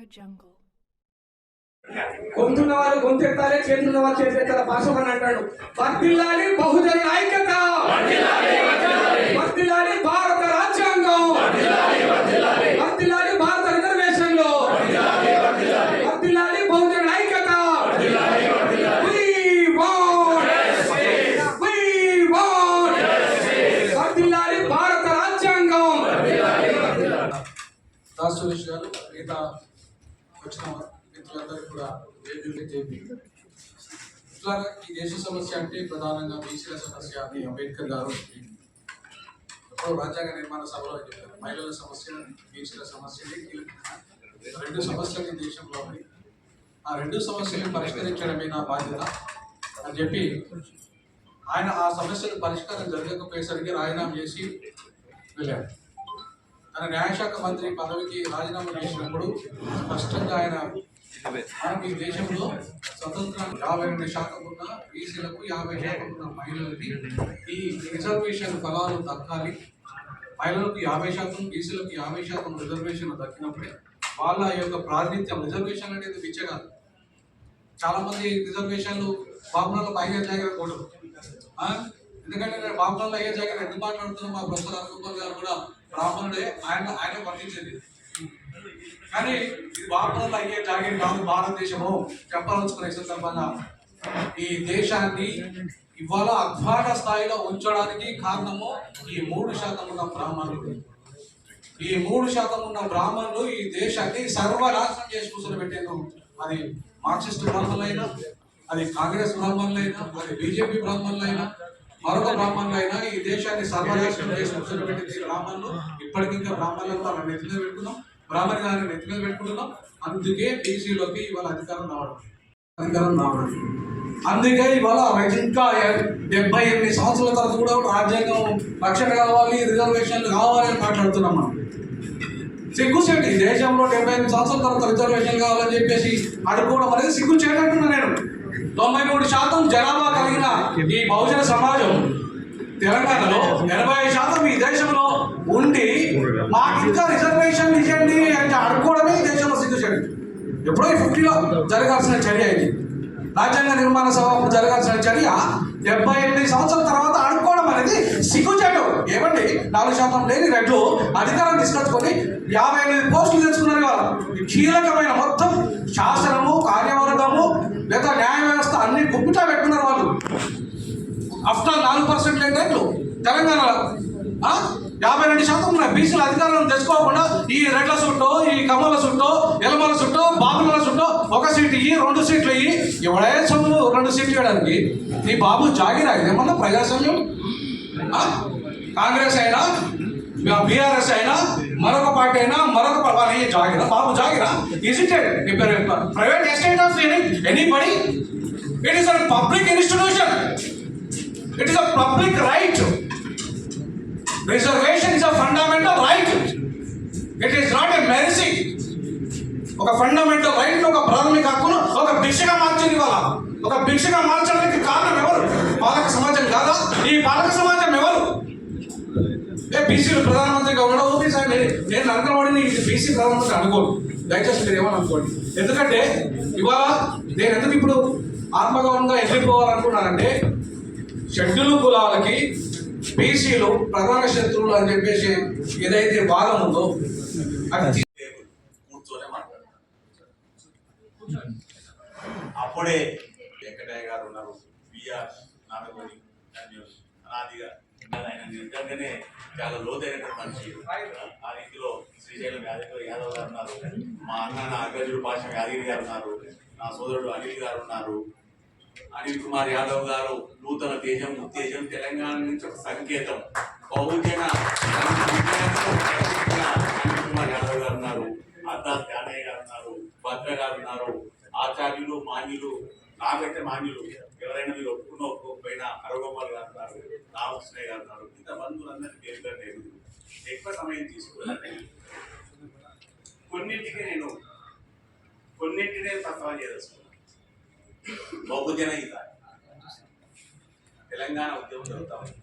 AudioJungle. గొంతున్న వాళ్ళు గొంతెత్తాలి, చేతున్న వాళ్ళు చేతులెత్తాల భాష అని అంటాడు. వర్ధిల్లాలి బహుజన ఐక్యత, వర్ధిల్లాలి భారత రాజ్యాంగం, వర్ధిల్లాలి భారత రిజర్వేషన్లు, వర్ధిల్లాలి బహుజన ఐక్యత. వర్ధిల్లాలి భారత రాజ్యాంగం. దాస్ సురేష్ గారు మిగతా వచ్చిన మిత్రులందరూ కూడా జేపీ. ఇట్లాగా ఈ దేశ సమస్య అంటే ప్రధానంగా బీసీల సమస్య అని అంబేద్కర్ గారు ఎప్పుడో రాజ్యాంగ నిర్మాణ సభలో చెప్పారు. మహిళల సమస్య, బీసీల సమస్యని రెండు సమస్యలు ఈ దేశంలో ఉన్నాయి. ఆ రెండు సమస్యలను పరిష్కరించడమే నా బాధ్యత అని చెప్పి ఆయన ఆ సమస్యలు పరిష్కారం జరగకపోయేసరికి రాజీనామా చేసి వెళ్ళారు. తన న్యాయశాఖ మంత్రి పదవికి రాజీనామా చేసినప్పుడు స్పష్టంగా ఆయన మనం ఈ దేశంలో స్వతంత్రం 52% ఉన్న బీసీలకు 50% ఉన్న మహిళలకి ఈ రిజర్వేషన్ ఫలాలు దక్కాలి. మహిళలకు 50%, బీసీలకు 50% రిజర్వేషన్ దక్కినప్పుడే వాళ్ళ యొక్క ప్రాతినిధ్యం. రిజర్వేషన్ అనేది పిచ్చే కాదు. చాలా మంది రిజర్వేషన్లు బాబునాల్లో అయ్యే జాగ్రత్త కూడదు. ఎందుకంటే నేను బాబునాల్లో అయ్యే జాగ్రత్త ఎందుకు మాట్లాడుతున్నాను, మా ప్రొఫెసర్ అనుకుమార్ గారు కూడా బ్రాహ్మణుడే, ఆయన వర్తించేది. కానీ ఇది బాబునాల్లో అయ్యే జాగ్రత్త కాదు. భారతదేశము చెప్పాల్సుకునే సందర్భంగా ఈ దేశాన్ని ఇవాళ అధ్వాన స్థాయిలో ఉంచడానికి కారణము ఈ 3% ఉన్న బ్రాహ్మణులు. ఈ 3% ఉన్న బ్రాహ్మణులు ఈ దేశాన్ని సర్వనాశనం చేసి కూర్చొని పెట్టాను. అది మార్క్సిస్ట్ బ్రాహ్మణులైనా, అది కాంగ్రెస్ బ్రాహ్మణులైనా, అది బీజేపీ బ్రాహ్మణులైనా, మరొక బ్రాహ్మణులైనా ఈ దేశాన్ని సర్వనాశనం చేసి కూర్చొని పెట్టింది బ్రాహ్మణులు. ఇప్పటికి ఇంకా బ్రాహ్మణులను మనం నెత్తి మీద పెట్టుకున్నాం, బ్రాహ్మణ గారిని నెత్తి మీద పెట్టుకుంటున్నాం. అందుకే బీసీలోకి ఇవాళ అధికారం రావడం. అందుకే ఇవాళ ఇంకా 78 సంవత్సరాల తర్వాత కూడా రాజ్యాంగం రక్షణ కావాలి, రిజర్వేషన్లు కావాలి అని మాట్లాడుతున్నాం మనం. సిగ్గుచేటి దేశంలో 78 సంవత్సరాల తర్వాత రిజర్వేషన్ కావాలని చెప్పేసి అడుకోవడం అనేది సిగ్గుచేటి అంటున్నా నేను. 93% జనాభా కలిగిన ఈ బహుజన సమాజం తెలంగాణలో 80% ఈ దేశంలో ఉండి మాకు ఇంకా రిజర్వేషన్ ఇవ్వండి అంటే అడుకోవడమే ఈ దేశంలో సిగ్గుచేటి. ఎప్పుడో 50లో జరగాల్సిన చర్య ఇది. రాజ్యాంగ నిర్మాణ సభ జరగాల్సిన చర్య 78 సంవత్సరాల తర్వాత అడుక్కోవడం అనేది సిగ్గుచేటు. ఏమండి 4% లేని రెడ్లు అధికారం తీసుకొచ్చుకొని 58 పోస్టులు తెచ్చుకున్నారు వాళ్ళు. కీలకమైన మొత్తం శాసనము, కార్యవర్గము లేదా న్యాయ వ్యవస్థ అన్ని గుప్పిటా పెట్టుకున్నారు వాళ్ళు. ఆఫ్టర్ 4% లేని రెడ్లు తెలంగాణలో 52% ఉన్న బీసీల అధికారులను తెచ్చుకోకుండా ఈ రెడ్ల చుట్టూ, ఈ కమ్మల చుట్టూ, ఎలమల చుట్టూ, బాబుల చుట్టూ 1 సీటు ఇయ్యి, 2 సీట్లు ఇయ్యి, ఎవడే సొమ్ము 2 సీట్లు ఇవ్వడానికి నీ బాబు జాగిరా? ఇదేమన్నా ప్రజాస్వామ్యం? కాంగ్రెస్ అయినా, బీఆర్ఎస్ అయినా, మరొక పార్టీ అయినా, మరొక పార్టీ జాగిరా? బాబు జాగిరా? Is it private estate of anybody? It is a public institution. It is a public right. Reservation is a fundamental right. It is not a mercy. ఒక ఫండమెంటల్ రైట్, ఒక ప్రాథమిక హక్కును ఒక భిక్షగా మార్చింది. వాళ్ళ ఒక భిక్షగా మార్చడానికి కారణం ఎవరు? పాలక సమాజం కాదా? ఈ పాలక సమాజం ఎవరు? బీసీలు ప్రధానమంత్రిగా ఉండడం ఓకే సార్, నేను నరేంద్ర ఇది బీసీ ప్రధానమంత్రి అనుకోను. దయచేసి మీరు ఏమని అనుకోండి. ఎందుకంటే ఇవాళ నేను ఎందుకు ఇప్పుడు ఆత్మగౌరవంగా ఎదిరిపోవాలనుకున్నానంటే షెడ్యూల్ కులాలకి బీసీలు ప్రధాన శత్రువులు అని చెప్పేసి ఏదైతే వాదం ఉందో అది కూర్చొనే మాట్లాడతారు. అప్పుడే వెంకటయ్య గారు ఉన్నారు, బిఆర్ నాగమణి అనాదిగా ఆయన నిజంగానే చాలా లోతైనటువంటి మనిషి. ఆ రీతిలో శ్రీశైలం యాదవ్ గారు ఉన్నారు, మా అన్న అగ్రజుడు భాష యాదగిరి గారు ఉన్నారు, నా సోదరుడు అనిల్ గారు ఉన్నారు, అనిల్ కుమార్ యాదవ్ గారు నూతన తేజం, ఉత్తేజం, తెలంగాణ నుంచి ఒక సంకేతం. బహుజన అనిల్ కుమార్ యాదవ్ గారు ఉన్నారు, అద్దాస్ కానయ్య గారు ఉన్నారు, భద్ర గారు ఉన్నారు, ఆచార్యులు, మాన్యులు, నాకైతే మాన్యులు ఎవరైనా మీరు ఒప్పుకోకపోయినా అరగోపాల్ గారు ఉన్నారు, రామకృష్ణయ్య గారు ఉన్నారు. ఇంత బంధువులందరినీ పేరు లేదు, ఎక్కువ సమయం తీసుకున్నాను. కొన్నింటినే ప్రస్తావన చేయదలుచుకున్నాను. బహుజన హిత తెలంగాణ ఉద్యమం జరుగుతా ఉంది.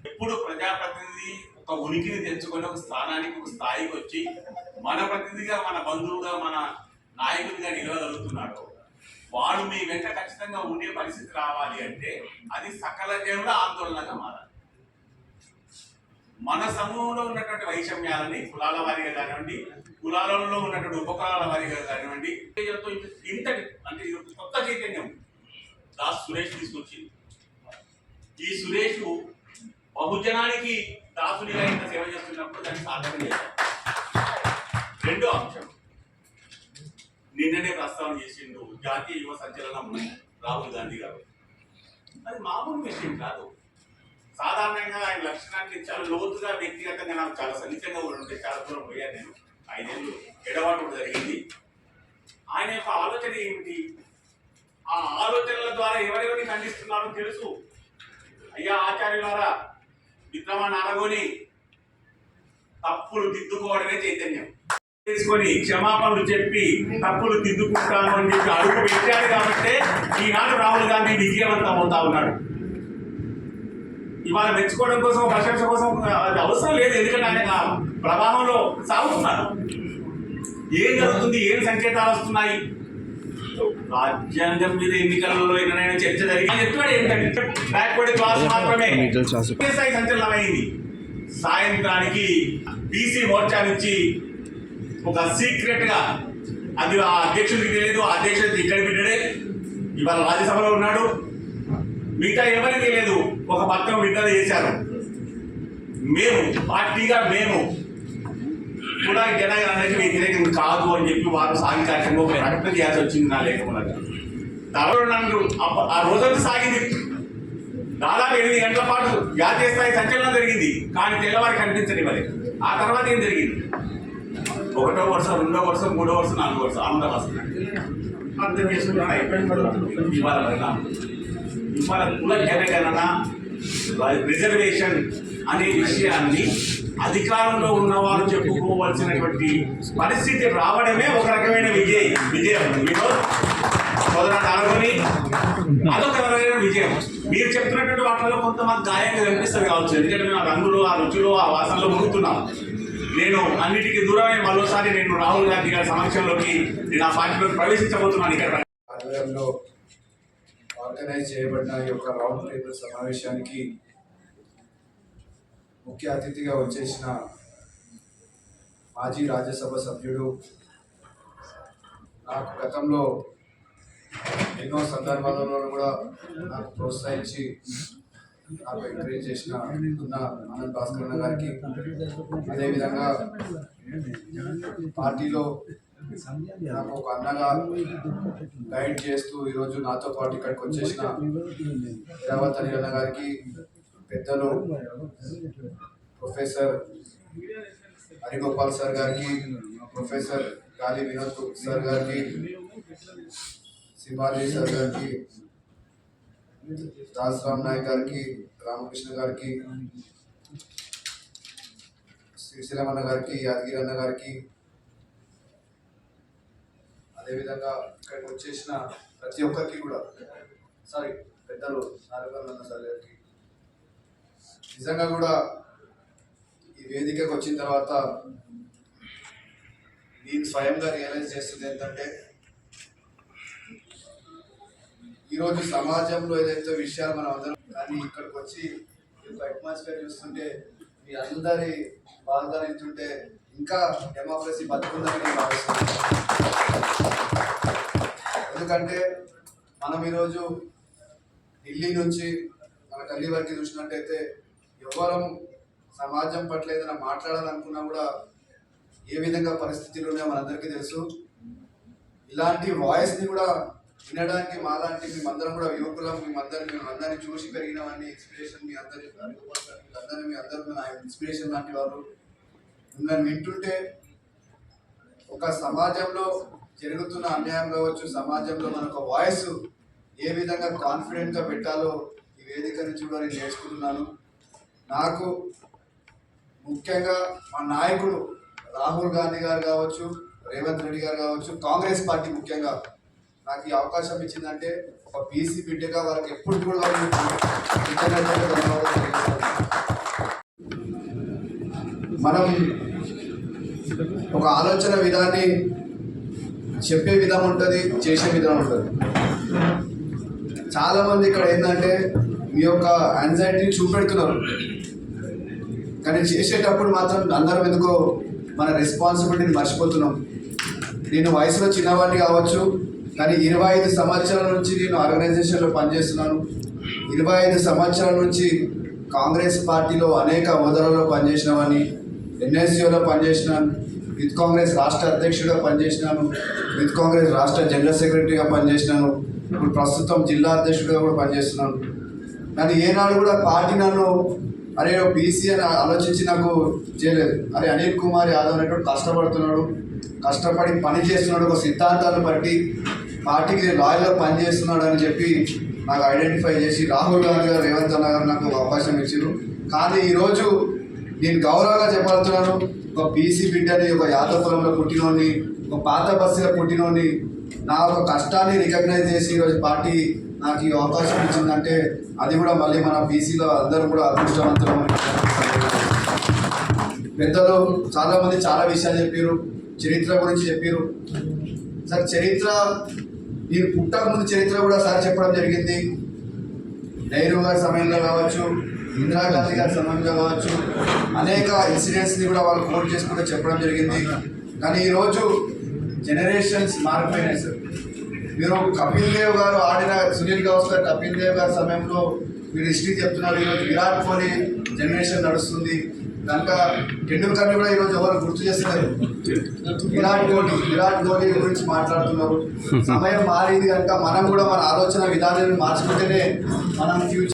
ఎప్పుడు ప్రజాప్రతినిధి ఒక ఉనికిని తెచ్చుకొని ఒక స్థానానికి ఒక స్థాయికి వచ్చి మన ప్రతినిధిగా మన బంధువుగా మన నాయకుడిగా నిలవగలుగుతున్నాడు, వాడు మీ వెంట ఖచ్చితంగా ఉండే పరిస్థితి రావాలి అంటే అది సకల జనుల ఆందోళనగా మారాలి. మన సమూహంలో ఉన్నటువంటి వైషమ్యాలని కులాల వారీగా కానివ్వండి, కులాలలో ఉన్నటువంటి ఉపకులాల వారీగా కానివ్వండి, ఇంతటి అంటే ఇది ఒక కొత్త చైతన్యం దాస్ సురేష్ తీసుకొచ్చింది. ఈ సురేష్ బహుజనానికి దాసునిగా ఇంత సేవ చేస్తున్నప్పుడు దాన్ని సాధన చేయాలి. రెండో అంశం నిన్ననే ప్రస్తావన చేసిండు జాతీయ యువ సంచలనం రాహుల్ గాంధీ గారు. అది మామూలు విషయం కాదు. సాధారణంగా ఆయన లక్షణానికి చాలా లోతుగా వ్యక్తిగతంగా నాకు చాలా సన్నిహితంగా కూడా ఉంటే చాలా దూరం పోయాను నేను. 5 ఏళ్ళు ఎడబాటు జరిగింది. ఆయన యొక్క ఆలోచన ఏమిటి, ఆ ఆలోచనల ద్వారా ఎవరెవరిని ఖండిస్తున్నారో తెలుసు. అయ్యా ఆచార్యులారా, మిత్రమా నారగోని, తప్పులు దిద్దుకోవడమే చైతన్యం. తీసుకొని క్షమాపణలు చెప్పి తప్పులు దిద్దుకుంటాను అని చెప్పి అడుగు పెట్టాడు కాబట్టి ఈనాడు రాహుల్ గాంధీ విజయవంతం అవుతా ఉన్నాడు. ఇవాళ మెచ్చుకోవడం కోసం ప్రశంస కోసం అది అవసరం లేదు, ఎందుకంటే ఆయన ప్రభావంలో సాగుతున్నారు. ఏం జరుగుతుంది, ఏం సంకేతాలు వస్తున్నాయి? రాజ్యాంగం మీద ఎన్నికలలో ఎన్నైనా చర్చ జరిగింది చెప్తున్నాడు. ఏంటంటే బ్యాక్వర్డ్ క్లాస్ మాత్రమే సంచలనమైంది. సాయంత్రానికి బీసీ మోర్చా నుంచి ఒక సీక్రెట్ గా, అది ఆ అధ్యక్షుడికి తెలియదు, ఆ అధ్యక్షుడికి ఇక్కడ బిడ్డడే ఇవాళ రాజ్యసభలో ఉన్నాడు, మిగతా ఎవరికి లేదు, ఒక పత్రం విడుదల చేశారు. మేము పార్టీగా మేము కూడా జనగణనకి వ్యతిరేకం కాదు అని చెప్పి వారు సాధికారికంగా ఒక ప్రకటన చేయాల్సి వచ్చింది. నా లేఖములగా తర్వాత నన్ను ఆ రోజు సాగింది. దాదాపు 8 గంటల పాటు జాతీయ స్థాయి సంచలనం జరిగింది. కానీ తెల్లవారికి కనిపించని మరి ఆ తర్వాత ఏం జరిగింది? 1వ వరుస, 2వ వరుస, 3వ వరుస, 4వ వరుస ఆనంద వస్తుంది. అర్థం చేసుకున్నాను. అయిపోయింది. ఇవాళ కుల జనగణన రిజర్వేషన్ అనే విషయాన్ని అధికారంలో ఉన్నవారు చెప్పుకోవాల్సినటువంటి పరిస్థితి రావడమే ఒక రకమైన విజయం. సోదరుని అదొక రకమైన విజయం. మీరు చెప్తున్నటువంటి వాటిలో కొంతమంది గాయంగా కనిపిస్తుంది కావచ్చు, ఎందుకంటే మేము ఆ రంగులు, ఆ రుచులు, ఆ వాసనలో మునుగుతున్నాం. నేను అన్నిటికీ దూరమే మరోసారి నేను రాహుల్ గాంధీ గారి సమక్షంలోకి నేను ఆ పార్టీలోకి ప్రవేశించబోతున్నాను. ఇక్కడ ఆధ్వర్యంలో ఆర్గనైజ్ చేయబడిన ఈ యొక్క రౌండ్ టేబుల్ సమావేశానికి ముఖ్య అతిథిగా వచ్చేసిన మాజీ రాజ్యసభ సభ్యుడు, నాకు గతంలో ఎన్నో సందర్భాలలో కూడా నాకు ప్రోత్సహించి నాకు ఎంకరేజ్ చేసిన ఆనంద్ భాస్కర్ అన్న గారికి, అదేవిధంగా పార్టీలో నాకు ఒక అన్నగా గైడ్ చేస్తూ ఈరోజు నాతో పాటు ఇక్కడికి వచ్చేసిన రేవంత్ అనిల్ అన్న గారికి, పెద్దలు ప్రొఫెసర్ హరిగోపాల్ సార్ గారికి, ప్రొఫెసర్ గాలి వినోద్ సార్ గారికి, సింహాద్రి సార్ గారికి, రామ్ నాయక్ గారికి, రామకృష్ణ గారికి, శ్రీశైలం అన్న గారికి, యాదగిరి అన్న గారికి, అదేవిధంగా ఇక్కడికి వచ్చేసిన ప్రతి ఒక్కరికి కూడా పెద్దలు నారాయణ సార్ గారికి, నిజంగా కూడా ఈ వేదికకు వచ్చిన తర్వాత నేను స్వయంగా రియలైజ్ చేస్తుంది ఏంటంటే, ఈరోజు సమాజంలో ఏదైతే విషయాలు మనం అందరం, కానీ ఇక్కడికి వచ్చి అట్మాస్ఫియర్ చూస్తుంటే మీ అందరి బాధలు ఇస్తుంటే ఇంకా డెమోక్రసీ బతుకుందని నేను భావిస్తున్నాను. ఎందుకంటే మనం ఈరోజు ఢిల్లీ నుంచి మన ఢిల్లీ వరకు చూసినట్టయితే ఎవరం సమాజం పట్ల ఏదైనా మాట్లాడాలనుకున్నా కూడా ఏ విధంగా పరిస్థితులు ఉన్నాయో మనందరికీ తెలుసు. ఇలాంటి వాయిస్ని కూడా వినడానికి మాలాంటి మేమందరం కూడా యువకులం, మేమందరిని చూసి పెరిగినవన్నీ ఇన్స్పిరేషన్, మీ అందరూ నా ఇన్స్పిరేషన్ లాంటి వారు. మిమ్మల్ని వింటుంటే ఒక సమాజంలో జరుగుతున్న అన్యాయం కావచ్చు, సమాజంలో మనకు వాయిస్ ఏ విధంగా కాన్ఫిడెంట్గా పెట్టాలో ఈ వేదిక నుంచి కూడా నేను నేర్చుకుంటున్నాను. నాకు ముఖ్యంగా మా నాయకుడు రాహుల్ గాంధీ గారు కావచ్చు, రేవంత్ రెడ్డి గారు కావచ్చు, కాంగ్రెస్ పార్టీ ముఖ్యంగా నాకు ఈ అవకాశం ఇచ్చిందంటే ఒక బీసీ బిడ్డగా వారికి ఎప్పుడు కూడా మనం ఒక ఆలోచన విధాన్ని చెప్పే విధం ఉంటుంది, చేసే విధానం ఉంటుంది. చాలామంది ఇక్కడ ఏంటంటే మీ యొక్క యాంగ్జైటీని చూపెడుతున్నారు, కానీ చేసేటప్పుడు మాత్రం అందరం ఎందుకో మన రెస్పాన్సిబిలిటీని మర్చిపోతున్నాం. నేను వయసులో చిన్నవాడిని కావచ్చు, కానీ 25 సంవత్సరాల నుంచి నేను ఆర్గనైజేషన్లో పనిచేస్తున్నాను. 25 సంవత్సరాల నుంచి కాంగ్రెస్ పార్టీలో అనేక హోదాలలో పనిచేసినవాడిని. ఎన్ఎస్యూలో పనిచేసినాను, యూత్ కాంగ్రెస్ రాష్ట్ర అధ్యక్షుడిగా పనిచేసినాను, యూత్ కాంగ్రెస్ రాష్ట్ర జనరల్ సెక్రటరీగా పనిచేసినాను, ఇప్పుడు ప్రస్తుతం జిల్లా అధ్యక్షుడిగా కూడా పనిచేస్తున్నాను. కానీ ఏనాడు కూడా పార్టీ నన్ను అరే బీసీ అని ఆలోచించి నాకు చేయలేదు. అరే అనిల్ కుమార్ యాదవ్ అనేటువంటి కష్టపడుతున్నాడు, కష్టపడి పని చేస్తున్నాడు, ఒక సిద్ధాంతాలను బట్టి పార్టీకి నేను లాయర్గా పనిచేస్తున్నాడు అని చెప్పి నాకు ఐడెంటిఫై చేసి రాహుల్ గాంధీ గారు, రేవంత్ అన్న గారు నాకు ఒక అవకాశం ఇచ్చారు. కానీ ఈరోజు నేను గౌరవంగా చెప్పగలుగుతున్నాను, ఒక బీసీ బిడ్డని, ఒక యాదవ్ కులంలో పుట్టినోని, ఒక పాత బస్తీలో పుట్టినోని, నా ఒక కష్టాన్ని రికగ్నైజ్ చేసి ఈరోజు పార్టీ నాకు ఈ అవకాశం ఇచ్చిందంటే అది కూడా మళ్ళీ మన బీసీలో అందరూ కూడా అదృష్టవంతులం. పెద్దలు చాలామంది చాలా విషయాలు చెప్పారు, చరిత్ర గురించి చెప్పారు. సార్ చరిత్ర నేను పుట్టక ముందు చరిత్ర కూడా సార్ చెప్పడం జరిగింది. నెహ్రూ గారి సమయంలో కావచ్చు, ఇందిరాగాంధీ గారి సమయంలో కావచ్చు, అనేక ఇన్సిడెంట్స్ని కూడా వాళ్ళు కోట్ చేసుకుంటూ చెప్పడం జరిగింది. కానీ ఈరోజు జనరేషన్స్ మారిపోయినాయి సార్. మీరు కపిల్ దేవ్ గారు ఆడిన, సునీల్ గవాస్కర్ కపిల్ దేవ్ గారి సమయంలో మీరు హిస్టరీ చెప్తున్నారు. ఈరోజు విరాట్ కోహ్లీ జనరేషన్ నడుస్తుంది కనుక టెండూల్కర్ని కూడా ఈరోజు ఎవరు గుర్తు చేస్తున్నారు. విరాట్ కోహ్లీ గురించి మాట్లాడుతున్నారు. సమయం మారింది కనుక మనం కూడా మన ఆలోచన విధానాన్ని మార్చుకుంటేనే మనం ఫ్యూచర్